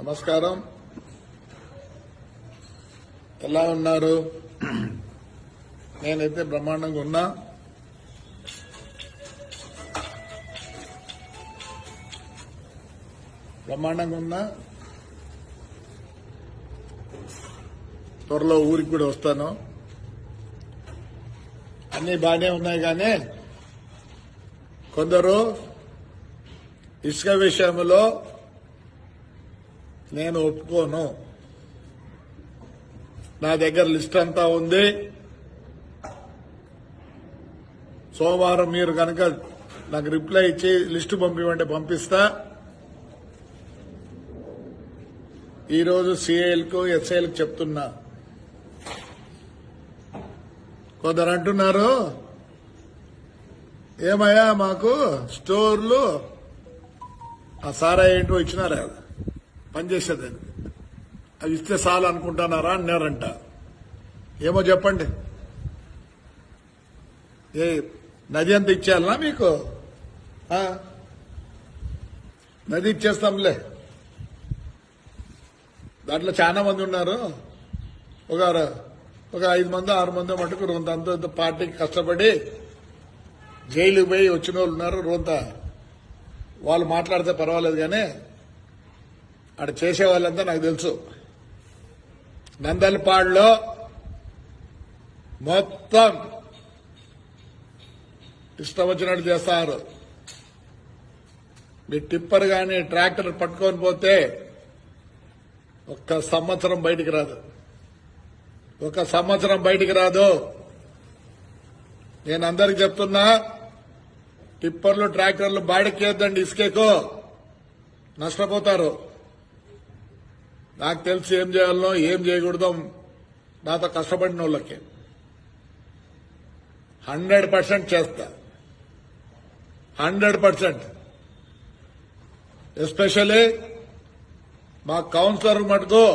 నమస్కారం. ఎలా ఉన్నారు? నేనైతే బ్రహ్మాండంగా ఉన్నా. త్వరలో ఊరికి కూడా వస్తాను. అన్ని బాగానే ఉన్నాయి, కానీ కొందరు ఇసుక విషయంలో నేను ఒప్పుకోను. నా దగ్గర లిస్ట్ అంతా ఉంది. సోమవారం మీరు కనుక నాకు రిప్లై ఇచ్చి లిస్టు పంపివ్వండి, పంపిస్తా. ఈరోజు సిఐలకు ఎస్ఐలకు చెప్తున్నా. కొందరు అంటున్నారు, ఏమయ్యా మాకు స్టోర్లు ఆ సారా ఏంటో ఇచ్చినారా పనిచేసేదని, అవి ఇస్తే చాలు అనుకుంటున్నారా అన్నారంట. ఏమో చెప్పండి, ఏ నది అంత ఇచ్చేయాలనా మీకు? నది ఇచ్చేస్తాంలే. దాంట్లో చాలా మంది ఉన్నారు. ఒక 5 మంది 6 మంది మటుకు అంత పార్టీకి కష్టపడి జైలుకి పోయి వచ్చిన వాళ్ళు ఉన్నారు. రోంత వాళ్ళు మాట్లాడితే పర్వాలేదు, కానీ అక్కడ చేసే వాళ్ళంతా నాకు తెలుసు. నందల్పాడులో మొత్తం ఇష్టం వచ్చినట్టు చేస్తారు. మీ టిప్పర్ గాని ట్రాక్టర్ పట్టుకొని పోతే ఒక్క సంవత్సరం బయటికి రాదు. నేను అందరికి చెప్తున్నా, టిప్పర్లు ట్రాక్టర్లు బాడికేద్దండి, ఇసుకేకో నష్టపోతారు. నాకు తెలిసి ఏం చేయాలనో ఏం చేయకూడదో నాతో కష్టపడిన వాళ్ళకి 100% చేస్తా. 100%. ఎస్పెషల్లీ మా కౌన్సిలర్ మటుకు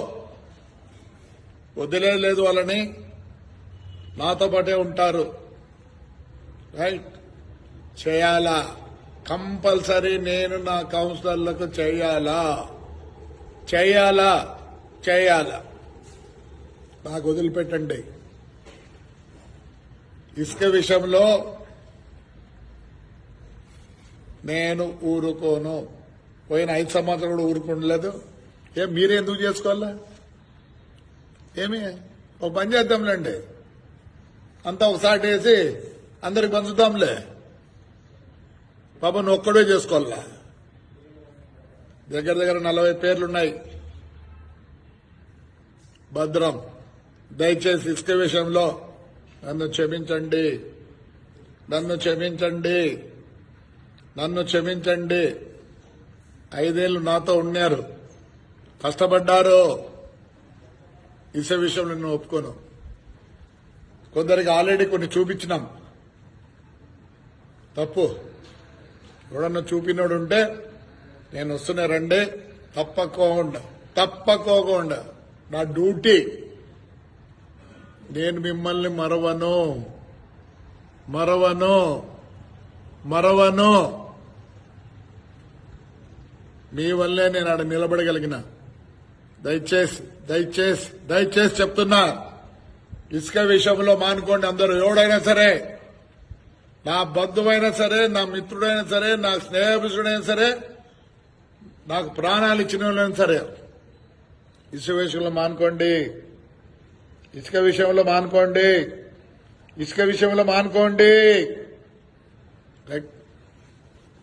వదిలేదు. వాళ్ళని నాతో పాటే ఉంటారు. రైట్, చేయాలా, కంపల్సరీ. నేను నా కౌన్సిలర్లకు చేయాలా. నాకు వదిలిపెట్టండి. ఇసుక విషయంలో నేను ఊరుకోను. పోయిన 5 సంవత్సరాలు కూడా ఊరుకోలేదు. మీరే ఎందుకు చేసుకోవాలా? ఒక పని చేద్దాంలేండి, అంతా ఒకసారి వేసి అందరికి పంచుతాంలే. పాప నువ్వు ఒక్కడే చేసుకోవాలా? దగ్గర 40 పేర్లున్నాయి. భద్రం, దయచేసి ఇసుక విషయంలో నన్ను క్షమించండి. 5 ఏళ్లు నాతో ఉన్నారు, కష్టపడ్డారు. ఇసుక విషయంలో నేను ఒప్పుకోను. కొందరికి ఆల్రెడీ కొన్ని చూపించినాం. తప్పు ఎవడన్నా చూపినోడు ఉంటే నేను వస్తున్నా, రండి. తప్పకోకుండా నా డ్యూటీ. నేను మిమ్మల్ని మరవను. మీ వల్లే నేను ఆడ నిలబడగలిగిన. దయచేసి చెప్తున్నా, ఇసుక విషయంలో మానుకోండి అందరూ. ఎవడైనా సరే, నా బంధువైనా సరే, నా మిత్రుడైనా సరే, నా స్నేహితుడైనా సరే, నాకు ప్రాణాలు ఇచ్చిన వాళ్ళైనా సరే, ఇసుక విషయంలో మానుకోండి. రైట్.